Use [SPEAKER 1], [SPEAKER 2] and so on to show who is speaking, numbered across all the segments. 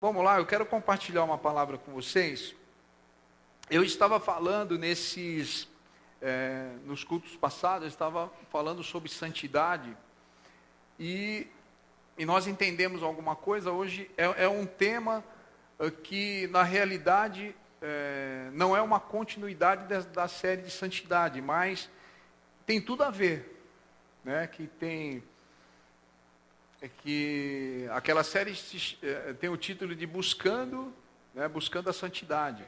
[SPEAKER 1] Vamos lá, eu quero compartilhar uma palavra com vocês. Eu estava falando nos cultos passados, eu estava falando sobre santidade, e nós entendemos alguma coisa. Hoje é um tema que, na realidade, não é uma continuidade da série de santidade, mas tem tudo a ver, né? Que aquela série tem o título de Buscando, né? Buscando a Santidade.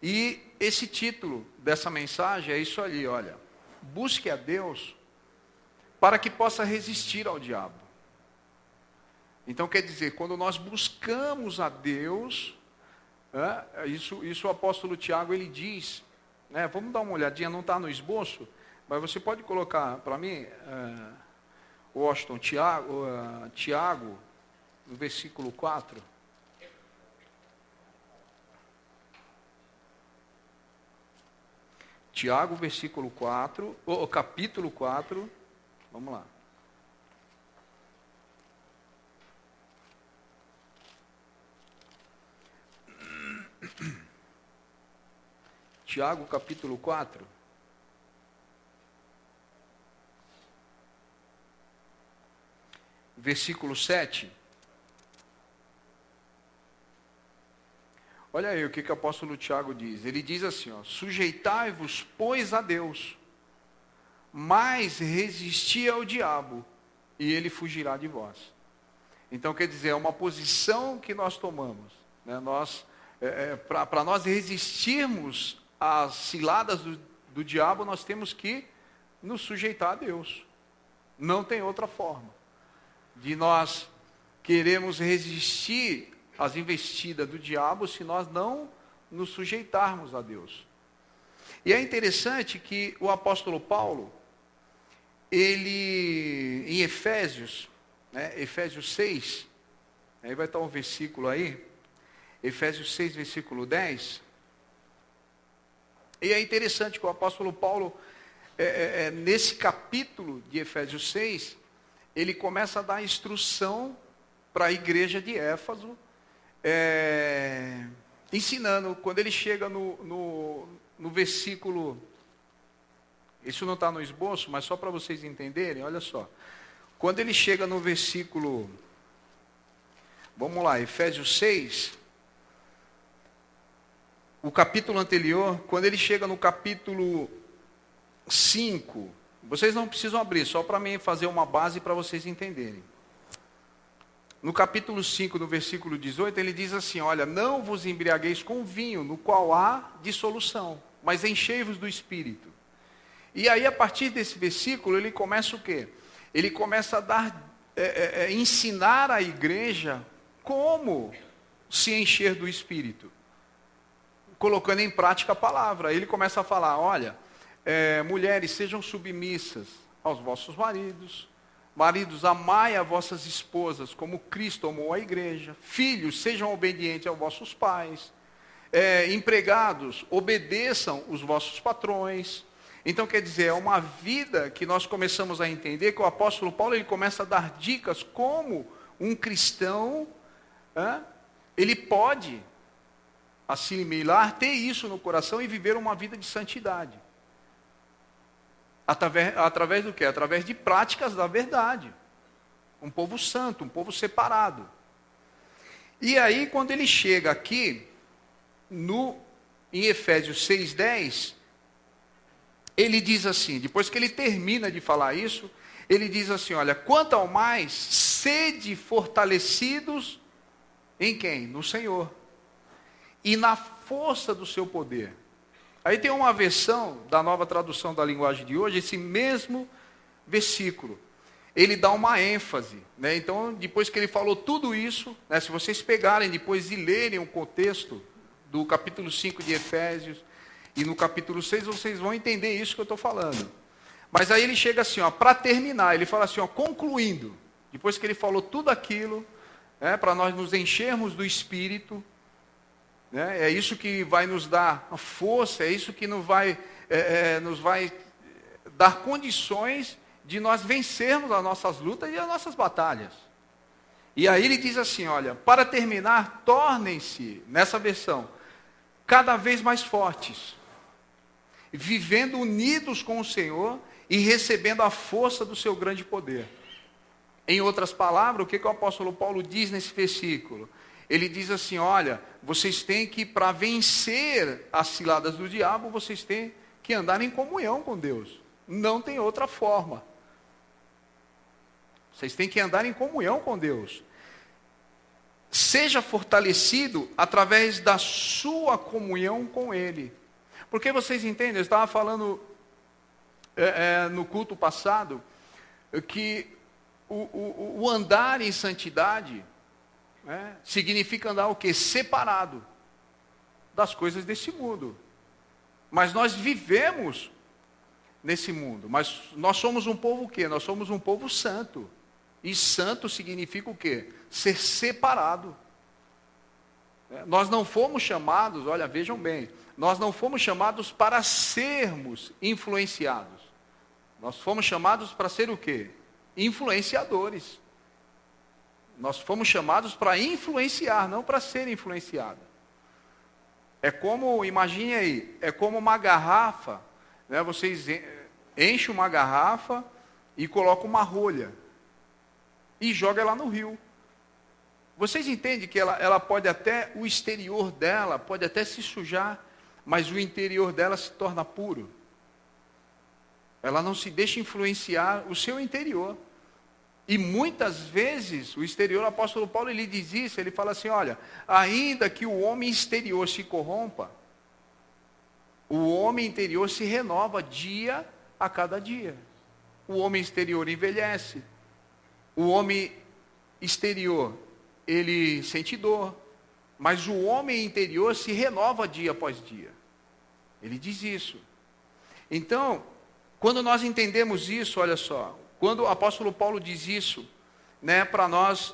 [SPEAKER 1] E esse título dessa mensagem é isso ali, olha: busque a Deus para que possa resistir ao diabo. Então quer dizer, quando nós buscamos a Deus, isso o apóstolo Tiago ele diz, né? Vamos dar uma olhadinha, não está no esboço, mas você pode colocar para mim, Washington, Tiago, no versículo 4. Tiago, versículo 4, capítulo 4, vamos lá. Tiago, capítulo 4. Versículo 7. Olha aí o que o apóstolo Tiago diz. Ele diz assim, ó: sujeitai-vos, pois, a Deus, mas resisti ao diabo, e ele fugirá de vós. Então, quer dizer, é uma posição que nós tomamos, né? Para nós resistirmos às ciladas do diabo, nós temos que nos sujeitar a Deus. Não tem outra forma de nós queremos resistir às investidas do diabo se nós não nos sujeitarmos a Deus. E é interessante que o apóstolo Paulo, ele, em Efésios, né, Efésios 6, aí vai estar um versículo aí, Efésios 6, versículo 10, e é interessante que o apóstolo Paulo, nesse capítulo de Efésios 6, ele começa a dar instrução para a igreja de Éfeso, ensinando. Quando ele chega no versículo, isso não está no esboço, mas só para vocês entenderem, olha só. Quando ele chega no versículo, vamos lá, Efésios 6, o capítulo anterior, quando ele chega no capítulo 5, vocês não precisam abrir, só para mim fazer uma base para vocês entenderem. No capítulo 5, no versículo 18, ele diz assim, olha: não vos embriagueis com vinho, no qual há dissolução, mas enchei-vos do Espírito. E aí, a partir desse versículo, ele começa o quê? Ele começa a dar, ensinar à igreja como se encher do Espírito, colocando em prática a palavra. Aí ele começa a falar, olha, mulheres, sejam submissas aos vossos maridos. Maridos, amai as vossas esposas como Cristo amou a igreja. Filhos, sejam obedientes aos vossos pais. Empregados, obedeçam os vossos patrões. Então, quer dizer, é uma vida que nós começamos a entender, que o apóstolo Paulo ele começa a dar dicas como um cristão, ele pode assimilar, ter isso no coração e viver uma vida de santidade. Através do quê? Através de práticas da verdade. Um povo santo, um povo separado. E aí, quando ele chega aqui, em Efésios 6:10, ele diz assim, depois que ele termina de falar isso, ele diz assim, olha: quanto ao mais, sede fortalecidos em quem? No Senhor. E na força do seu poder. Aí tem uma versão da Nova Tradução da Linguagem de hoje, esse mesmo versículo, ele dá uma ênfase, né? Então, depois que ele falou tudo isso, né, se vocês pegarem depois e lerem o contexto do capítulo 5 de Efésios, e no capítulo 6, vocês vão entender isso que eu estou falando. Mas aí ele chega assim, para terminar, ele fala assim, concluindo, depois que ele falou tudo aquilo, para nós nos enchermos do Espírito, né? É isso que vai nos dar a força, é isso que nos vai dar condições de nós vencermos as nossas lutas e as nossas batalhas. E aí ele diz assim, olha, para terminar, tornem-se, nessa versão, cada vez mais fortes, vivendo unidos com o Senhor e recebendo a força do seu grande poder. Em outras palavras, o que o apóstolo Paulo diz nesse versículo? Ele diz assim, olha, vocês têm que, para vencer as ciladas do diabo, vocês têm que andar em comunhão com Deus. Não tem outra forma. Vocês têm que andar em comunhão com Deus. Seja fortalecido através da sua comunhão com Ele. Porque vocês entendem, eu estava falando no culto passado, que o andar em santidade significa andar o quê? Separado das coisas desse mundo. Mas nós vivemos nesse mundo. Mas nós somos um povo o quê? Nós somos um povo santo. E santo significa o quê? Ser separado. Nós não fomos chamados, olha, vejam bem, nós não fomos chamados para sermos influenciados. Nós fomos chamados para ser o quê? Influenciadores. Nós fomos chamados para influenciar, não para ser influenciado. É como, imagine aí, é como uma garrafa, né? Vocês enchem uma garrafa e colocam uma rolha e jogam ela no rio. Vocês entendem que ela pode até, o exterior dela pode até se sujar, mas o interior dela se torna puro. Ela não se deixa influenciar o seu interior. E muitas vezes, o exterior, o apóstolo Paulo, ele diz isso, ele fala assim, olha, ainda que o homem exterior se corrompa, o homem interior se renova dia a cada dia. O homem exterior envelhece, o homem exterior, ele sente dor, mas o homem interior se renova dia após dia. Ele diz isso. Então, quando nós entendemos isso, olha só, quando o apóstolo Paulo diz isso, né, para nós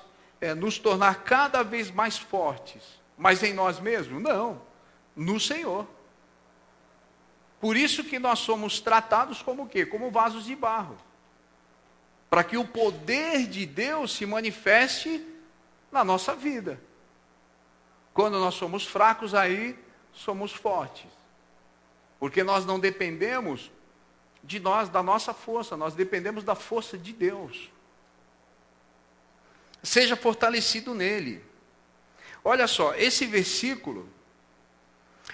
[SPEAKER 1] nos tornar cada vez mais fortes, mas em nós mesmos? Não, no Senhor. Por isso que nós somos tratados como o quê? Como vasos de barro. Para que o poder de Deus se manifeste na nossa vida. Quando nós somos fracos, aí somos fortes. Porque nós não dependemos de nós, da nossa força, nós dependemos da força de Deus. Seja fortalecido nele. Olha só, esse versículo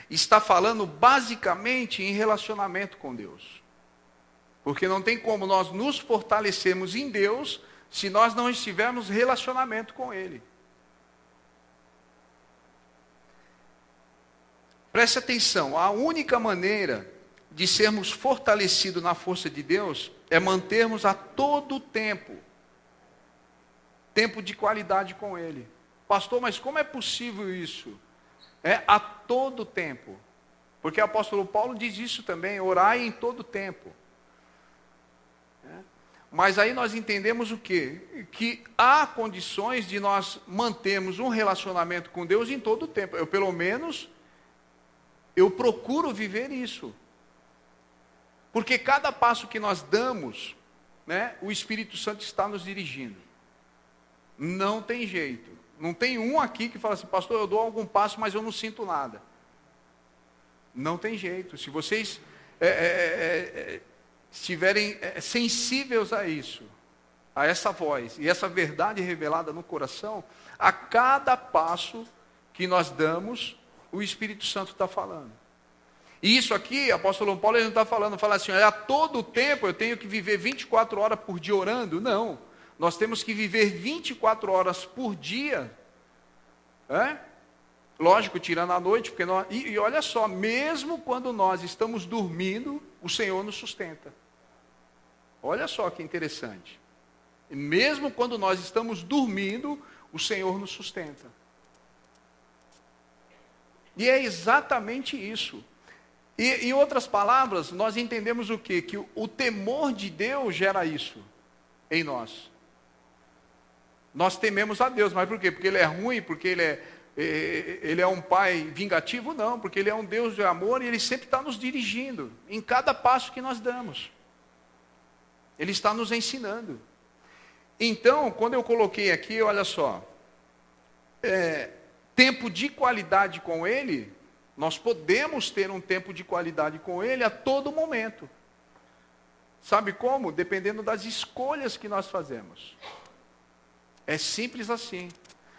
[SPEAKER 1] está falando basicamente em relacionamento com Deus. Porque não tem como nós nos fortalecermos em Deus se nós não estivermos em relacionamento com Ele. Preste atenção, a única maneira de sermos fortalecidos na força de Deus é mantermos a todo tempo de qualidade com Ele. Pastor, mas como é possível isso? A todo tempo. Porque o apóstolo Paulo diz isso também, orai em todo tempo. Mas aí nós entendemos o quê? Que há condições de nós mantermos um relacionamento com Deus em todo tempo. Eu procuro viver isso. Porque cada passo que nós damos, né, o Espírito Santo está nos dirigindo. Não tem jeito. Não tem um aqui que fala assim, pastor, eu dou algum passo, mas eu não sinto nada. Não tem jeito. Se vocês estiverem sensíveis a isso, a essa voz e essa verdade revelada no coração, a cada passo que nós damos, o Espírito Santo está falando. E isso aqui, o apóstolo Paulo ele não está falando, fala assim, a todo tempo eu tenho que viver 24 horas por dia orando. Não, nós temos que viver 24 horas por dia, lógico, tirando a noite, porque e olha só, mesmo quando nós estamos dormindo, o Senhor nos sustenta. Olha só que interessante. Mesmo quando nós estamos dormindo, o Senhor nos sustenta. E é exatamente isso. E, em outras palavras, nós entendemos o quê? Que o temor de Deus gera isso em nós. Nós tememos a Deus, mas por quê? Porque Ele é ruim, porque Ele é um Pai vingativo? Não, porque Ele é um Deus de amor e Ele sempre está nos dirigindo, em cada passo que nós damos. Ele está nos ensinando. Então, quando eu coloquei aqui, olha só, tempo de qualidade com Ele, nós podemos ter um tempo de qualidade com Ele a todo momento. Sabe como? Dependendo das escolhas que nós fazemos. É simples assim.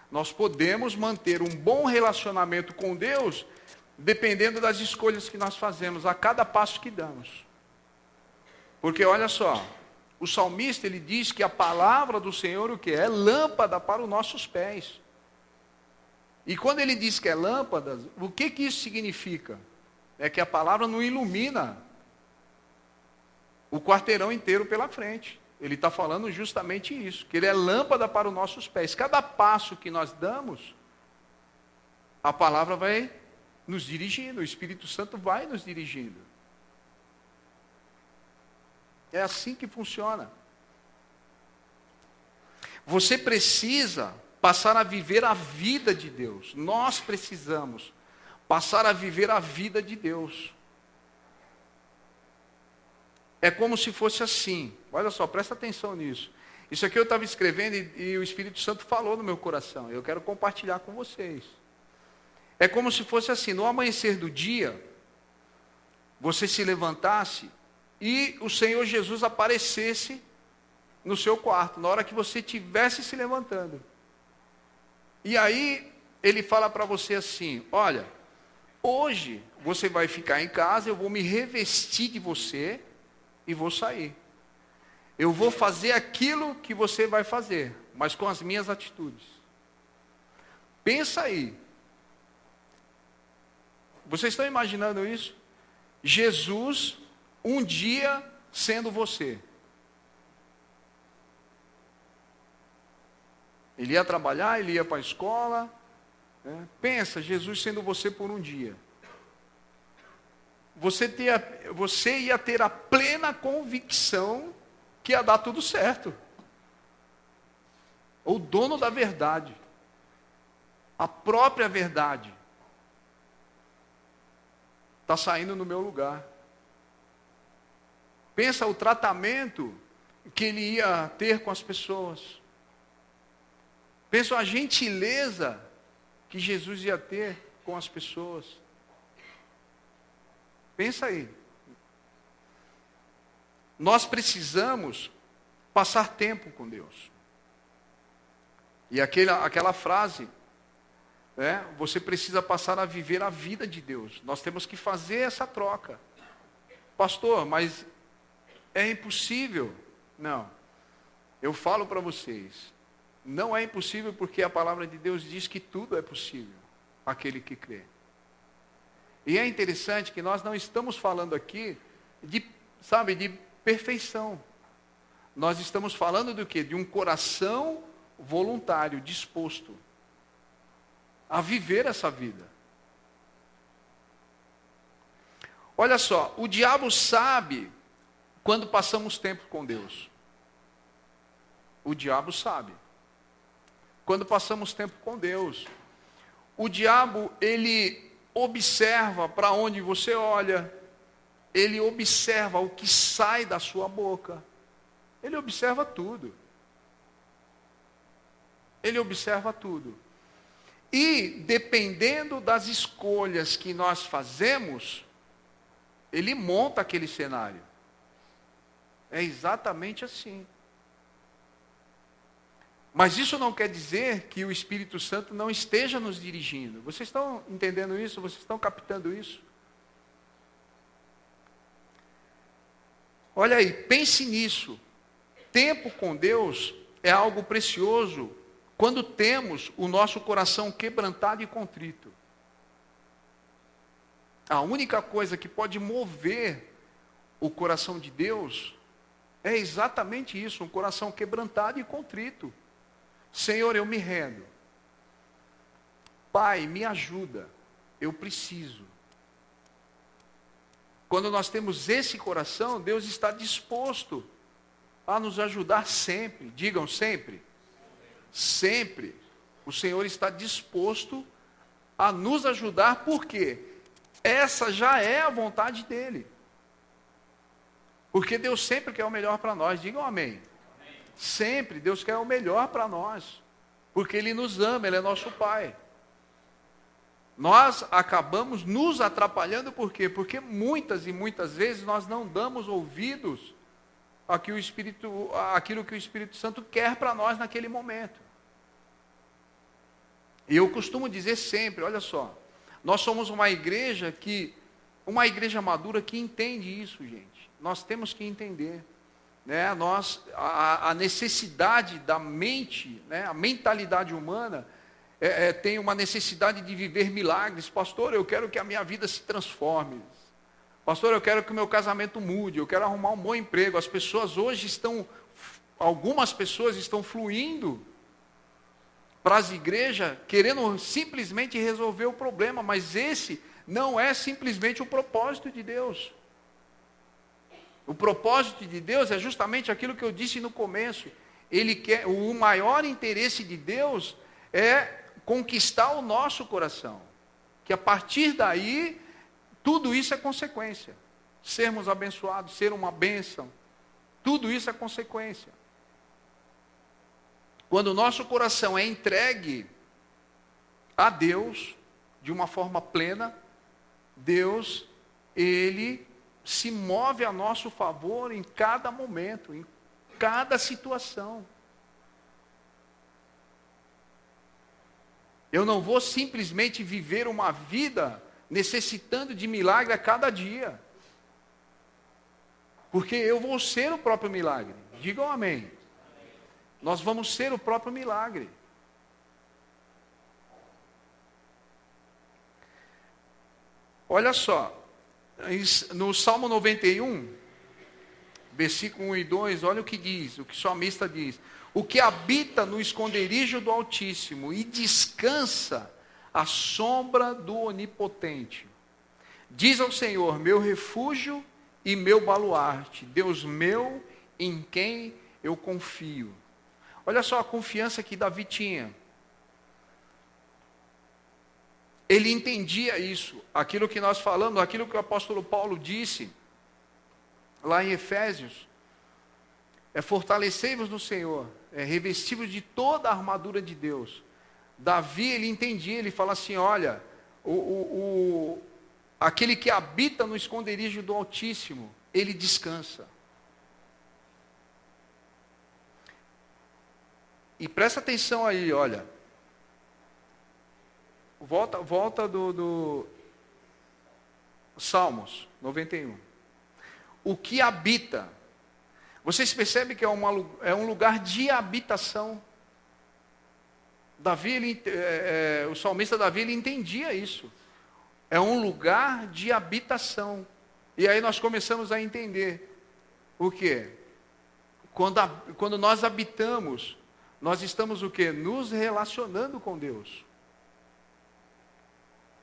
[SPEAKER 1] Nós podemos manter um bom relacionamento com Deus, dependendo das escolhas que nós fazemos, a cada passo que damos. Porque olha só, o salmista ele diz que a palavra do Senhor o que é? Lâmpada para os nossos pés. E quando ele diz que é lâmpada, o que isso significa? É que a palavra não ilumina o quarteirão inteiro pela frente. Ele está falando justamente isso, que ele é lâmpada para os nossos pés. Cada passo que nós damos, a palavra vai nos dirigindo, o Espírito Santo vai nos dirigindo. É assim que funciona. Você precisa passar a viver a vida de Deus. Nós precisamos passar a viver a vida de Deus. É como se fosse assim. Olha só, presta atenção nisso. Isso aqui eu estava escrevendo e o Espírito Santo falou no meu coração. Eu quero compartilhar com vocês. É como se fosse assim, no amanhecer do dia, você se levantasse e o Senhor Jesus aparecesse no seu quarto, na hora que você estivesse se levantando. E aí, ele fala para você assim, olha, hoje você vai ficar em casa, eu vou me revestir de você e vou sair. Eu vou fazer aquilo que você vai fazer, mas com as minhas atitudes. Pensa aí. Vocês estão imaginando isso? Jesus, um dia sendo você. Ele ia trabalhar, ele ia para a escola. Né? Pensa, Jesus sendo você por um dia. Você ia ter a plena convicção que ia dar tudo certo. O dono da verdade. A própria verdade. Está saindo no meu lugar. Pensa o tratamento que ele ia ter com as pessoas. Pensa a gentileza que Jesus ia ter com as pessoas. Pensa aí. Nós precisamos passar tempo com Deus. E aquela frase, né, você precisa passar a viver a vida de Deus. Nós temos que fazer essa troca. Pastor, mas é impossível. Não. Eu falo para vocês, não é impossível porque a palavra de Deus diz que tudo é possível, aquele que crê. E é interessante que nós não estamos falando aqui de perfeição. Nós estamos falando do quê? De um coração voluntário, disposto a viver essa vida. Olha só, o diabo sabe quando passamos tempo com Deus. O diabo sabe. Quando passamos tempo com Deus. O diabo, ele observa para onde você olha. Ele observa o que sai da sua boca. Ele observa tudo. Ele observa tudo. E, dependendo das escolhas que nós fazemos, ele monta aquele cenário. É exatamente assim. Mas isso não quer dizer que o Espírito Santo não esteja nos dirigindo. Vocês estão entendendo isso? Vocês estão captando isso? Olha aí, pense nisso. Tempo com Deus é algo precioso quando temos o nosso coração quebrantado e contrito. A única coisa que pode mover o coração de Deus é exatamente isso, um coração quebrantado e contrito. Senhor, eu me rendo. Pai, me ajuda. Eu preciso. Quando nós temos esse coração, Deus está disposto a nos ajudar sempre. Digam sempre. Sempre. O Senhor está disposto a nos ajudar, porque essa já é a vontade dEle. Porque Deus sempre quer o melhor para nós. Digam amém. Sempre. Deus quer o melhor para nós. Porque Ele nos ama, Ele é nosso Pai. Nós acabamos nos atrapalhando por quê? Porque muitas e muitas vezes nós não damos ouvidos àquilo que o Espírito Santo quer para nós naquele momento. E eu costumo dizer sempre, olha só, nós somos uma igreja madura que entende isso, gente. Nós temos que entender, né? A necessidade da mente, né? A mentalidade humana tem uma necessidade de viver milagres. Pastor, eu quero que a minha vida se transforme. Pastor, eu quero que o meu casamento mude, eu quero arrumar um bom emprego. As pessoas hoje algumas pessoas estão fluindo para as igrejas, querendo simplesmente resolver o problema, mas esse não é simplesmente o propósito de Deus. O propósito de Deus é justamente aquilo que eu disse no começo. O maior interesse de Deus é conquistar o nosso coração. Que a partir daí, tudo isso é consequência. Sermos abençoados, ser uma bênção, tudo isso é consequência. Quando o nosso coração é entregue a Deus, de uma forma plena, Deus, Ele se move a nosso favor em cada momento, em cada situação. Eu não vou simplesmente viver uma vida necessitando de milagre a cada dia. Porque eu vou ser o próprio milagre. Digam amém. Nós vamos ser o próprio milagre. Olha só, no Salmo 91, versículo 1 e 2, olha o que diz, o que o salmista diz. O que habita no esconderijo do Altíssimo e descansa à sombra do Onipotente. Diz ao Senhor, meu refúgio e meu baluarte, Deus meu, em quem eu confio. Olha só a confiança que Davi tinha. Ele entendia isso, aquilo que nós falamos, aquilo que o apóstolo Paulo disse, lá em Efésios, fortalecei-vos no Senhor, revesti-vos de toda a armadura de Deus. Davi, ele entendia, ele fala assim, olha, aquele que habita no esconderijo do Altíssimo, ele descansa. E presta atenção aí, olha. Volta do Salmos 91. O que habita. Vocês percebem que é um lugar de habitação. Davi, o salmista Davi, ele entendia isso. É um lugar de habitação. E aí nós começamos a entender o quê? Quando nós habitamos, nós estamos o quê? Nos relacionando com Deus.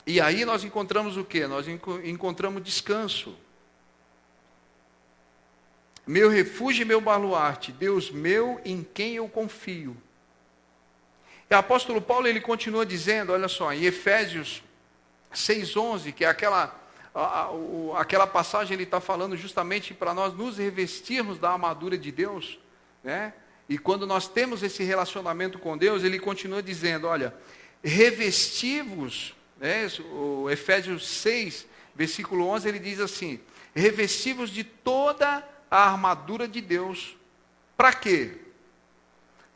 [SPEAKER 1] E aí nós encontramos o quê? Nós encontramos descanso. Meu refúgio e meu baluarte, Deus meu, em quem eu confio. E o apóstolo Paulo, ele continua dizendo, olha só, em Efésios 6:11, que é aquela passagem, ele está falando justamente para nós nos revestirmos da armadura de Deus, né? E quando nós temos esse relacionamento com Deus, ele continua dizendo, olha, revesti-vos, né? O Efésios 6, versículo 11, ele diz assim, revesti-vos de toda a armadura de Deus. Para quê?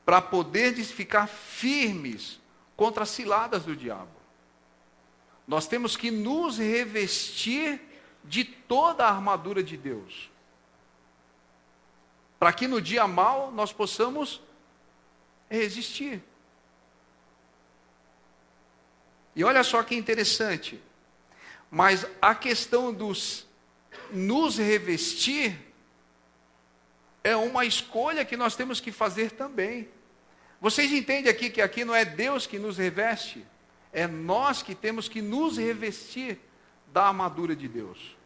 [SPEAKER 1] Para poderdes ficar firmes contra as ciladas do diabo. Nós temos que nos revestir de toda a armadura de Deus. Para que no dia mau nós possamos resistir. E olha só que interessante. Mas a questão dos nos revestir é uma escolha que nós temos que fazer também. Vocês entendem aqui que aqui não é Deus que nos reveste? É nós que temos que nos revestir da armadura de Deus.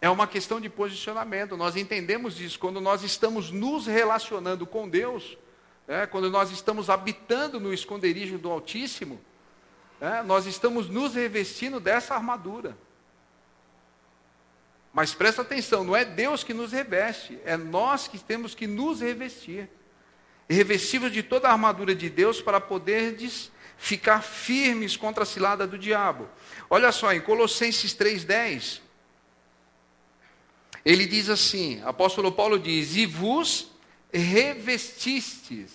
[SPEAKER 1] É uma questão de posicionamento. Nós entendemos isso quando nós estamos nos relacionando com Deus, quando nós estamos habitando no esconderijo do Altíssimo, nós estamos nos revestindo dessa armadura. Mas presta atenção, não é Deus que nos reveste, é nós que temos que nos revestir. E revestivos de toda a armadura de Deus para poderdes ficar firmes contra a cilada do diabo. Olha só, em Colossenses 3,10, ele diz assim, apóstolo Paulo diz, e vos revestistes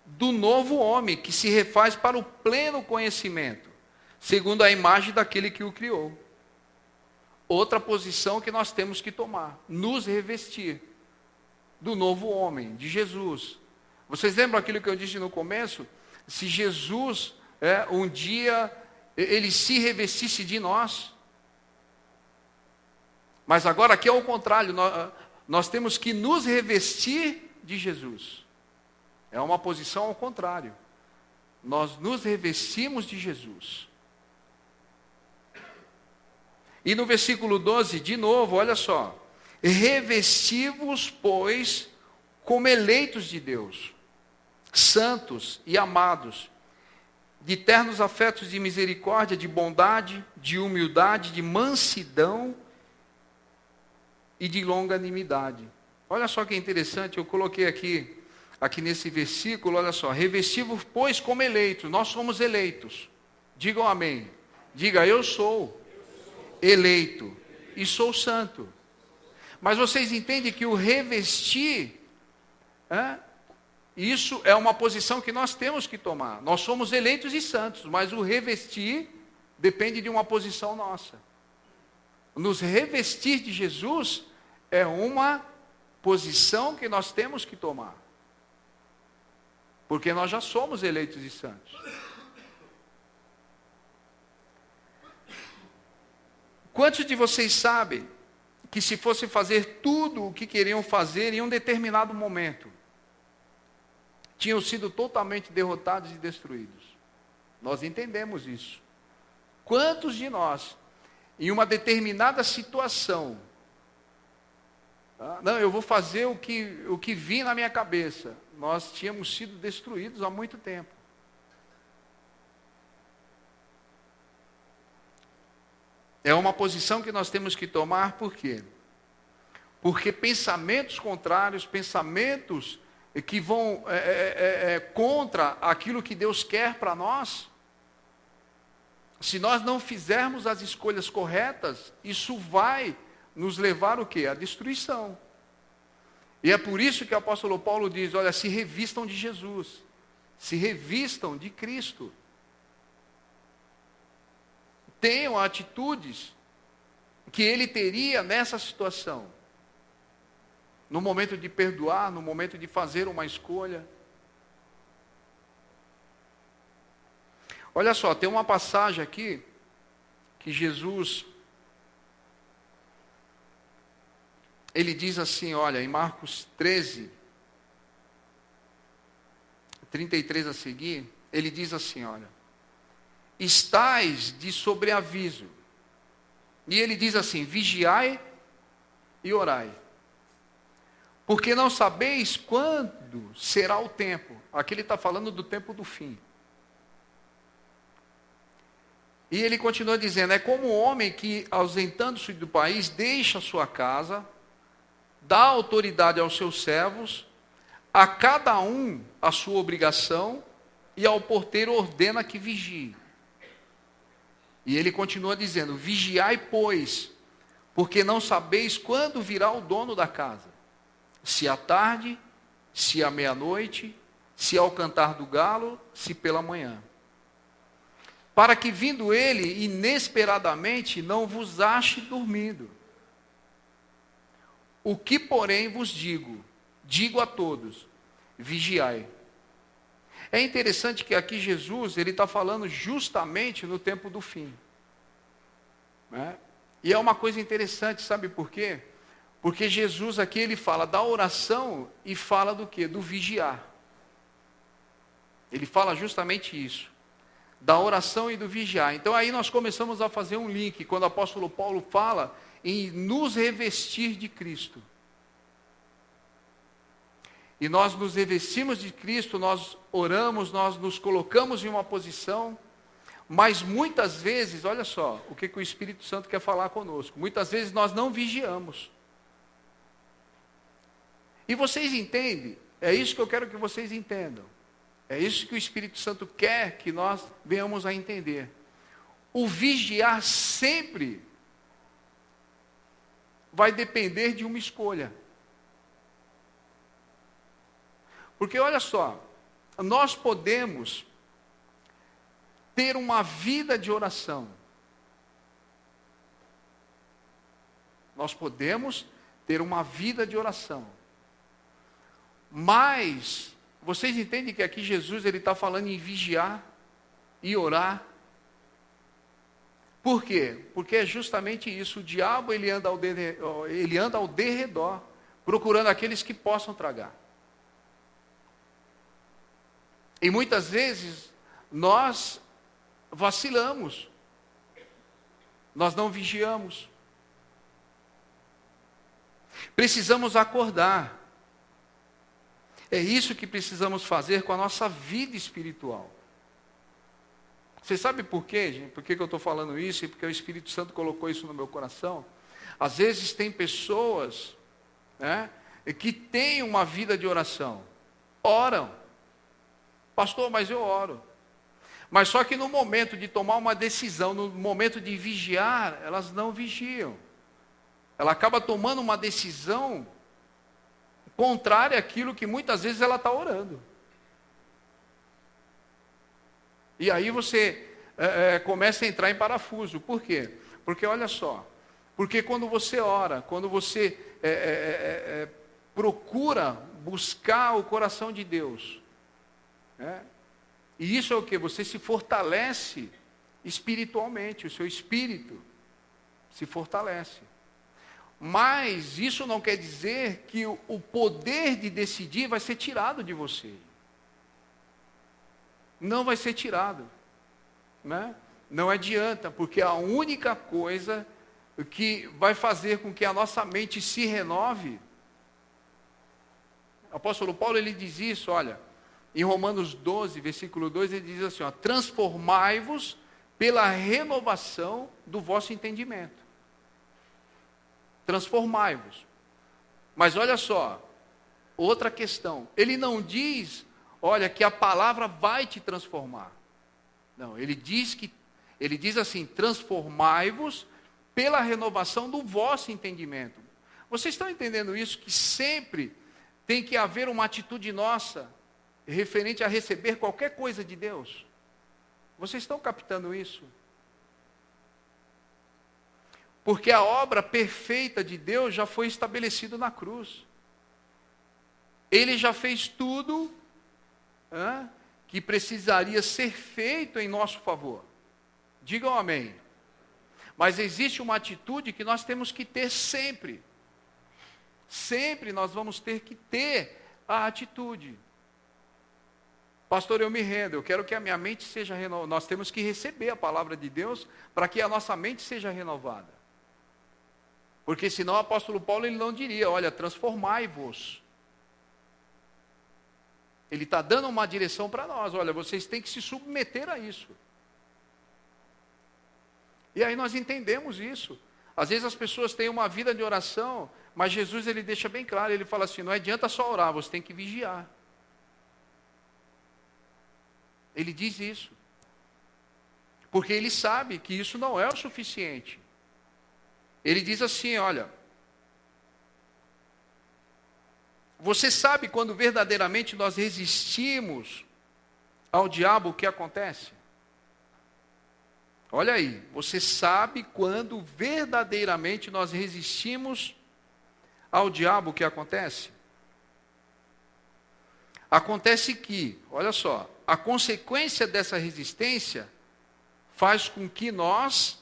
[SPEAKER 1] do novo homem, que se refaz para o pleno conhecimento, segundo a imagem daquele que o criou. Outra posição que nós temos que tomar, nos revestir do novo homem, de Jesus. Vocês lembram aquilo que eu disse no começo? Se Jesus, um dia, ele se revestisse de nós. Mas agora aqui é o contrário, nós temos que nos revestir de Jesus. É uma posição ao contrário. Nós nos revestimos de Jesus. E no versículo 12, de novo, olha só. Revesti-vos, pois, como eleitos de Deus, santos e amados, de ternos afetos de misericórdia, de bondade, de humildade, de mansidão e de longanimidade. Olha só que interessante, eu coloquei aqui nesse versículo, olha só, revesti-vos, pois, como eleitos, nós somos eleitos. Digam amém. Diga, eu sou eleito e sou santo. Mas vocês entendem que o revestir, isso é uma posição que nós temos que tomar. Nós somos eleitos e santos, mas o revestir depende de uma posição nossa. Nos revestir de Jesus é uma posição que nós temos que tomar. Porque nós já somos eleitos e santos. Quantos de vocês sabem que se fosse fazer tudo o que queriam fazer em um determinado momento, tinham sido totalmente derrotados e destruídos? Nós entendemos isso. Quantos de nós, em uma determinada situação, não, eu vou fazer o que vim na minha cabeça, nós tínhamos sido destruídos há muito tempo. É uma posição que nós temos que tomar, por quê? Porque pensamentos contrários, pensamentos que vão contra aquilo que Deus quer para nós, se nós não fizermos as escolhas corretas, isso vai nos levar o quê? À destruição. E é por isso que o apóstolo Paulo diz, olha, se revistam de Jesus, se revistam de Cristo. Tenham atitudes que ele teria nessa situação. No momento de perdoar, no momento de fazer uma escolha. Olha só, tem uma passagem aqui que Jesus, ele diz assim, olha, em Marcos 13, 33 a seguir, ele diz assim, olha, estais de sobreaviso. E ele diz assim, vigiai e orai. Porque não sabeis quando será o tempo. Aqui ele está falando do tempo do fim. E ele continua dizendo, é como um homem que, ausentando-se do país, deixa sua casa, dá autoridade aos seus servos, a cada um a sua obrigação, e ao porteiro ordena que vigie. E ele continua dizendo, vigiai, pois, porque não sabeis quando virá o dono da casa, se à tarde, se à meia-noite, se ao cantar do galo, se pela manhã. Para que vindo ele inesperadamente não vos ache dormindo. O que, porém, vos digo a todos, vigiai. É interessante que aqui Jesus, ele está falando justamente no tempo do fim. Né? E é uma coisa interessante, sabe por quê? Porque Jesus aqui, ele fala da oração e fala do quê? Do vigiar. Ele fala justamente isso. Da oração e do vigiar. Então aí nós começamos a fazer um link, quando o apóstolo Paulo fala em nos revestir de Cristo. E nós nos revestimos de Cristo, nós oramos, nós nos colocamos em uma posição, Mas muitas vezes, olha só, o que o Espírito Santo quer falar conosco. Muitas vezes nós não vigiamos. E vocês entendem? É isso que eu quero que vocês entendam. É isso que o Espírito Santo quer que nós venhamos a entender. O vigiar sempre vai depender de uma escolha. Porque olha só, nós podemos ter uma vida de oração. Nós podemos ter uma vida de oração. Mas, vocês entendem que aqui Jesus está falando em vigiar e orar? Por quê? Porque é justamente isso. O diabo ele anda ao derredor, procurando aqueles que possam tragar. E muitas vezes nós vacilamos, nós não vigiamos. Precisamos acordar. É isso que precisamos fazer com a nossa vida espiritual. Você sabe por quê, gente? Por que eu estou falando isso? E porque o Espírito Santo colocou isso no meu coração. Às vezes tem pessoas, né, que têm uma vida de oração. Oram. Pastor, mas eu oro. Mas só que no momento de tomar uma decisão, no momento de vigiar, elas não vigiam. Ela acaba tomando uma decisão contrária àquilo que muitas vezes ela está orando. E aí você começa a entrar em parafuso. Por quê? Porque olha só, porque quando você ora, quando você procura buscar o coração de Deus, e isso é o que? Você se fortalece espiritualmente, o seu espírito se fortalece. Mas isso não quer dizer que o poder de decidir vai ser tirado de você. Não vai ser tirado, né? Não adianta, porque a única coisa que vai fazer com que a nossa mente se renove, o apóstolo Paulo ele diz isso, olha, em Romanos 12, versículo 2, ele diz assim, ó, transformai-vos pela renovação do vosso entendimento. Transformai-vos. Mas olha só, outra questão, ele não diz, olha, que a palavra vai te transformar. Não, ele diz assim, transformai-vos pela renovação do vosso entendimento. Vocês estão entendendo isso? Que sempre tem que haver uma atitude nossa referente a receber qualquer coisa de Deus. Vocês estão captando isso? Porque a obra perfeita de Deus já foi estabelecida na cruz. Ele já fez tudo que precisaria ser feito em nosso favor. Digam amém. Mas existe uma atitude que nós temos que ter sempre. Sempre nós vamos ter que ter a atitude. Pastor, eu me rendo, eu quero que a minha mente seja renovada. Nós temos que receber a palavra de Deus para que a nossa mente seja renovada. Porque senão o apóstolo Paulo ele não diria, olha, transformai-vos. Ele está dando uma direção para nós, olha, vocês têm que se submeter a isso. E aí nós entendemos isso. Às vezes as pessoas têm uma vida de oração, mas Jesus ele deixa bem claro, ele fala assim, não adianta só orar, você tem que vigiar. Ele diz isso. Porque ele sabe que isso não é o suficiente. Ele diz assim, olha, você sabe quando verdadeiramente nós resistimos ao diabo o que acontece? Olha aí, você sabe quando verdadeiramente nós resistimos ao diabo o que acontece? Acontece que, olha só, a consequência dessa resistência faz com que nós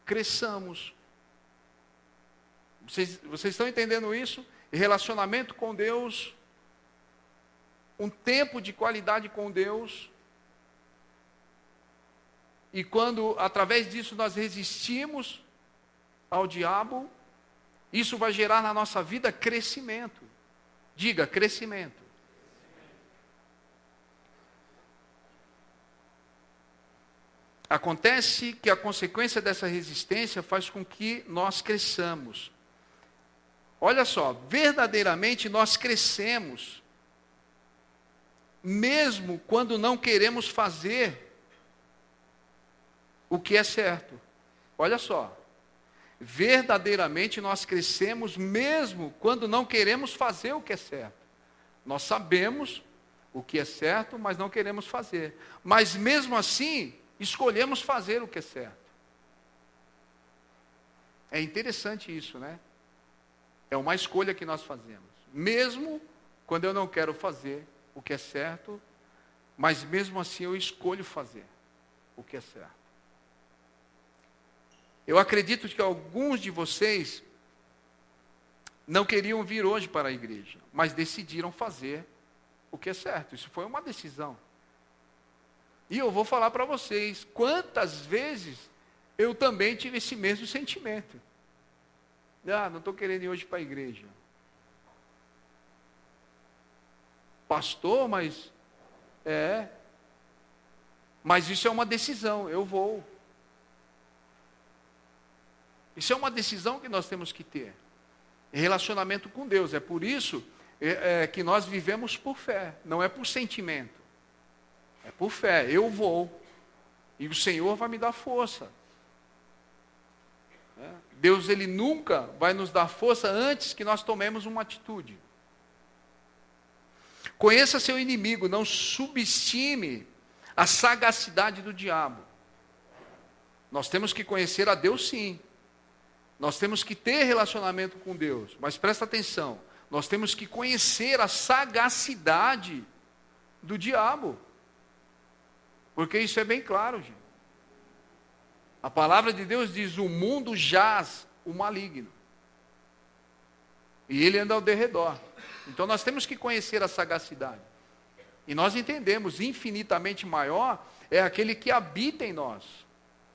[SPEAKER 1] cresçamos. Vocês estão entendendo isso? Relacionamento com Deus, um tempo de qualidade com Deus, e quando através disso nós resistimos ao diabo, isso vai gerar na nossa vida crescimento. Diga, crescimento. Acontece que a consequência dessa resistência faz com que nós cresçamos. Olha só, verdadeiramente nós crescemos, mesmo quando não queremos fazer o que é certo. Olha só, verdadeiramente nós crescemos mesmo quando não queremos fazer o que é certo. Nós sabemos o que é certo, mas não queremos fazer. Mas mesmo assim, escolhemos fazer o que é certo. É interessante isso, né? É uma escolha que nós fazemos. Mesmo quando eu não quero fazer o que é certo, mas mesmo assim eu escolho fazer o que é certo. Eu acredito que alguns de vocês não queriam vir hoje para a igreja, mas decidiram fazer o que é certo. Isso foi uma decisão. E eu vou falar para vocês, quantas vezes eu também tive esse mesmo sentimento. Não estou querendo ir hoje para a igreja. Pastor, mas isso é uma decisão, eu vou. Isso é uma decisão que nós temos que ter. Em relacionamento com Deus. É por isso que nós vivemos por fé, não é por sentimento. É por fé, eu vou. E o Senhor vai me dar força. Deus, Ele nunca vai nos dar força antes que nós tomemos uma atitude. Conheça seu inimigo, não subestime a sagacidade do diabo. Nós temos que conhecer a Deus, sim. Nós temos que ter relacionamento com Deus. Mas presta atenção, nós temos que conhecer a sagacidade do diabo. Porque isso é bem claro, gente. A palavra de Deus diz, o mundo jaz o maligno. E ele anda ao derredor. Então nós temos que conhecer a sagacidade. E nós entendemos, infinitamente maior é aquele que habita em nós.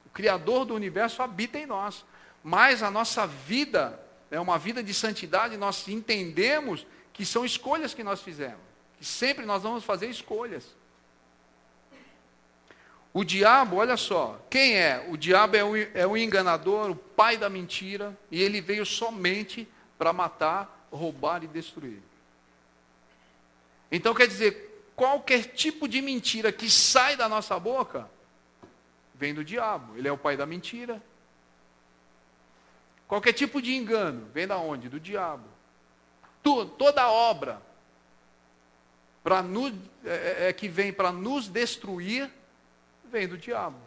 [SPEAKER 1] O Criador do universo habita em nós. Mas a nossa vida é uma vida de santidade, nós entendemos que são escolhas que nós fizemos. Que sempre nós vamos fazer escolhas. O diabo, olha só, quem é? O diabo é o enganador, o pai da mentira, e ele veio somente para matar, roubar e destruir. Então quer dizer, qualquer tipo de mentira que sai da nossa boca, vem do diabo, ele é o pai da mentira. Qualquer tipo de engano, vem da onde? Do diabo. Toda obra que vem para nos destruir, vem do diabo.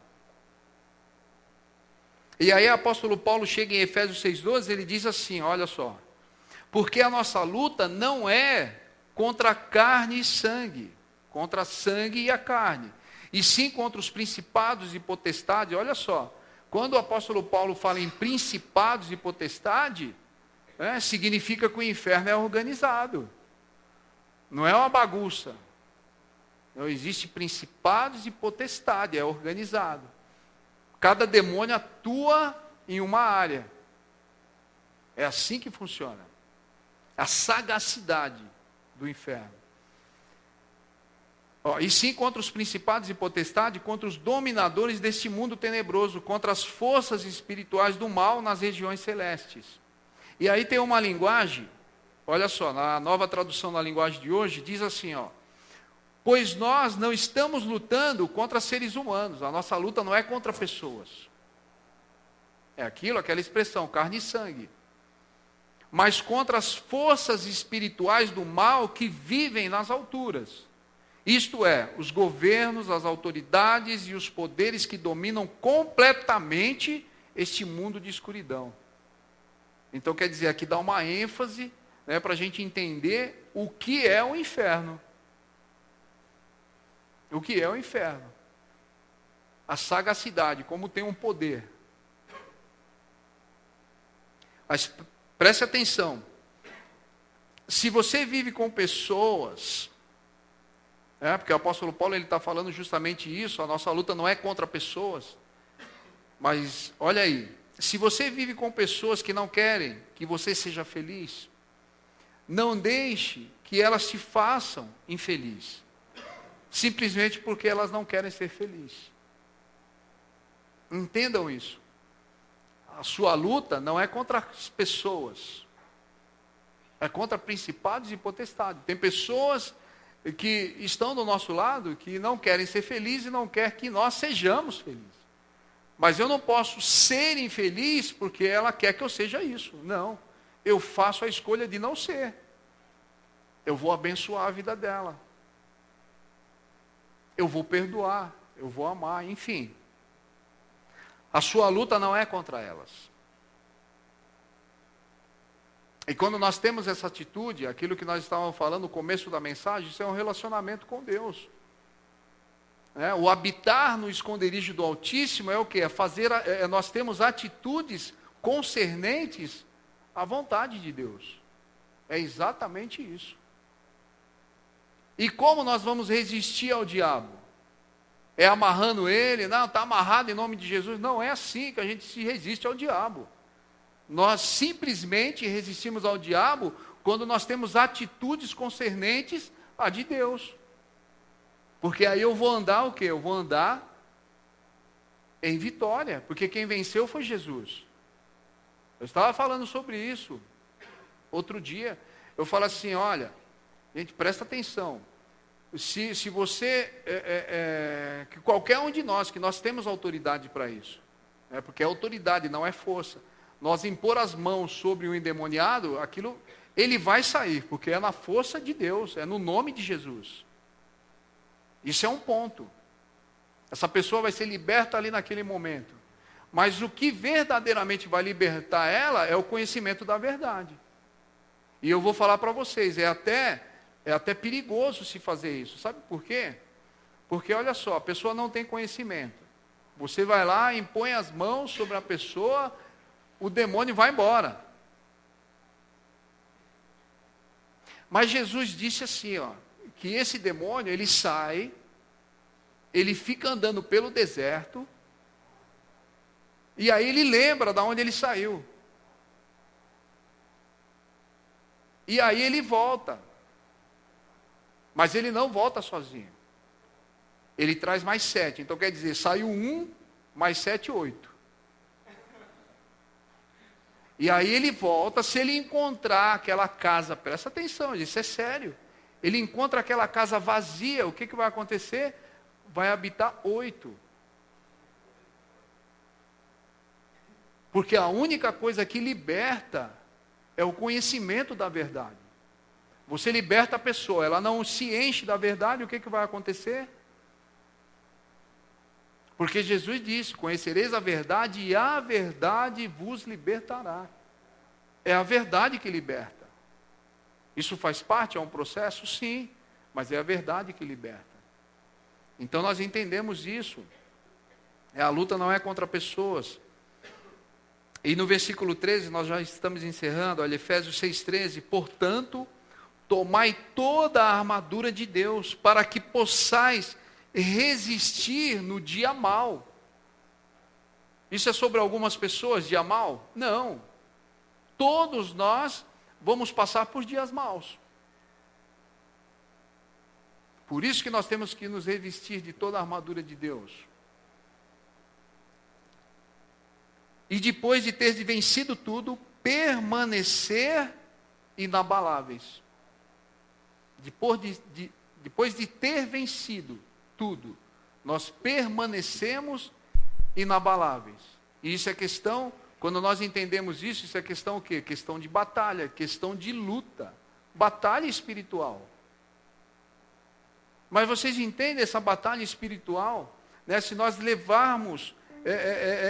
[SPEAKER 1] E aí o apóstolo Paulo chega em Efésios 6,12, ele diz assim, olha só, porque a nossa luta não é contra a carne e sangue, contra sangue e a carne, e sim contra os principados e potestades. Olha só, quando o apóstolo Paulo fala em principados e potestade, significa que o inferno é organizado, não é uma bagunça. Não existe principados e potestade, é organizado. Cada demônio atua em uma área. É assim que funciona. A sagacidade do inferno. E sim contra os principados e potestades, contra os dominadores deste mundo tenebroso, contra as forças espirituais do mal nas regiões celestes. E aí tem uma linguagem, olha só, na nova tradução da linguagem de hoje, diz assim, pois nós não estamos lutando contra seres humanos, a nossa luta não é contra pessoas. É aquela expressão, carne e sangue. Mas contra as forças espirituais do mal que vivem nas alturas. Isto é, os governos, as autoridades e os poderes que dominam completamente este mundo de escuridão. Então quer dizer, aqui dá uma ênfase, para a gente entender o que é o inferno. O que é o inferno? A sagacidade, como tem um poder. Mas preste atenção. Se você vive com pessoas, porque o apóstolo Paulo está falando justamente isso, a nossa luta não é contra pessoas. Mas olha aí, se você vive com pessoas que não querem que você seja feliz, não deixe que elas te façam infeliz. Simplesmente porque elas não querem ser felizes. Entendam isso. A sua luta não é contra as pessoas. É contra principados e potestades. Tem pessoas que estão do nosso lado que não querem ser felizes e não querem que nós sejamos felizes. Mas eu não posso ser infeliz porque ela quer que eu seja isso. Não. Eu faço a escolha de não ser. Eu vou abençoar a vida dela. Eu vou perdoar. Eu vou amar. Enfim. A sua luta não é contra elas. E quando nós temos essa atitude, aquilo que nós estávamos falando no começo da mensagem, isso é um relacionamento com Deus. O habitar no esconderijo do Altíssimo é o quê? Nós temos atitudes concernentes à vontade de Deus. É exatamente isso. E como nós vamos resistir ao diabo? É amarrando ele? Não, está amarrado em nome de Jesus. Não é assim que a gente se resiste ao diabo. Nós simplesmente resistimos ao diabo quando nós temos atitudes concernentes à de Deus. Porque aí eu vou andar o quê? Eu vou andar em vitória. Porque quem venceu foi Jesus. Eu estava falando sobre isso outro dia. Eu falo assim, olha, gente, presta atenção. Se você, que qualquer um de nós, que nós temos autoridade para isso. Porque é autoridade, não é força. Nós impor as mãos sobre o endemoniado, aquilo, ele vai sair, porque é na força de Deus, é no nome de Jesus. Isso é um ponto. Essa pessoa vai ser liberta ali naquele momento. Mas o que verdadeiramente vai libertar ela é o conhecimento da verdade. E eu vou falar para vocês, é até perigoso se fazer isso. Sabe por quê? Porque olha só, a pessoa não tem conhecimento. Você vai lá, impõe as mãos sobre a pessoa, o demônio vai embora. Mas Jesus disse assim, que esse demônio, ele sai, ele fica andando pelo deserto, e aí ele lembra de onde ele saiu. E aí ele volta. Mas ele não volta sozinho. Ele traz mais 7. Então quer dizer, saiu 1, mais 7, 8. E aí ele volta, se ele encontrar aquela casa, presta atenção, isso é sério. Ele encontra aquela casa vazia, o que vai acontecer? Vai habitar 8. Porque a única coisa que liberta é o conhecimento da verdade. Você liberta a pessoa, ela não se enche da verdade, o que vai acontecer? Porque Jesus disse, conhecereis a verdade e a verdade vos libertará. É a verdade que liberta. Isso faz parte, é um processo? Sim, mas é a verdade que liberta. Então nós entendemos isso. A luta não é contra pessoas. E no versículo 13, nós já estamos encerrando, olha, Efésios 6,13, portanto, tomai toda a armadura de Deus, para que possais resistir no dia mau. Isso é sobre algumas pessoas, dia mau? Não. Todos nós vamos passar por dias maus. Por isso que nós temos que nos revestir de toda a armadura de Deus. E depois de ter vencido tudo, permanecer inabaláveis. Depois de ter vencido tudo, nós permanecemos inabaláveis. E isso é questão, quando nós entendemos isso, isso é questão o quê? Questão de batalha, questão de luta, batalha espiritual. Mas vocês entendem essa batalha espiritual? Né? Se nós levarmos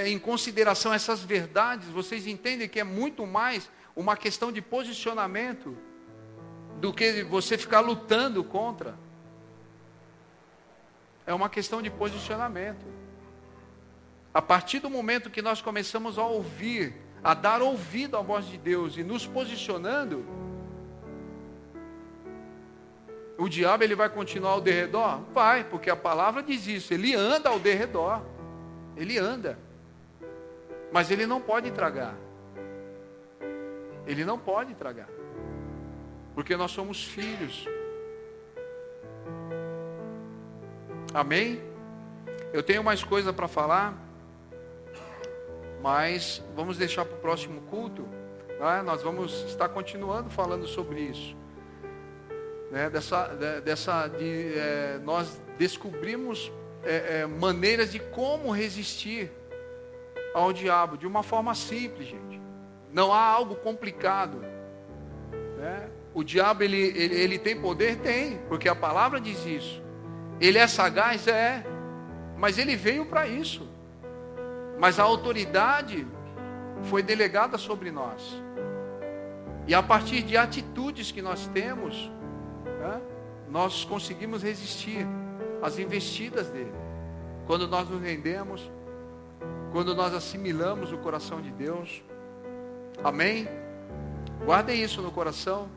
[SPEAKER 1] em consideração essas verdades, vocês entendem que é muito mais uma questão de posicionamento do que você ficar lutando contra. É uma questão de posicionamento. A partir do momento que nós começamos a ouvir, a dar ouvido à voz de Deus e nos posicionando, o diabo ele vai continuar ao derredor? Vai, porque a palavra diz isso, ele anda ao derredor. Ele anda. Mas ele não pode tragar. Ele não pode tragar. Porque nós somos filhos. Amém? Eu tenho mais coisa para falar. mas vamos deixar para o próximo culto, né? Nós vamos estar continuando falando sobre isso, né? Nós descobrimos maneiras de como resistir ao diabo, de uma forma simples, gente. Não há algo complicado, né? O diabo, ele tem poder? Tem, porque a palavra diz isso. Ele é sagaz? É, mas ele veio para isso. Mas a autoridade foi delegada sobre nós. E a partir de atitudes que nós temos, né, nós conseguimos resistir às investidas dele. Quando nós nos rendemos, quando nós assimilamos o coração de Deus. Amém? Guardem isso no coração.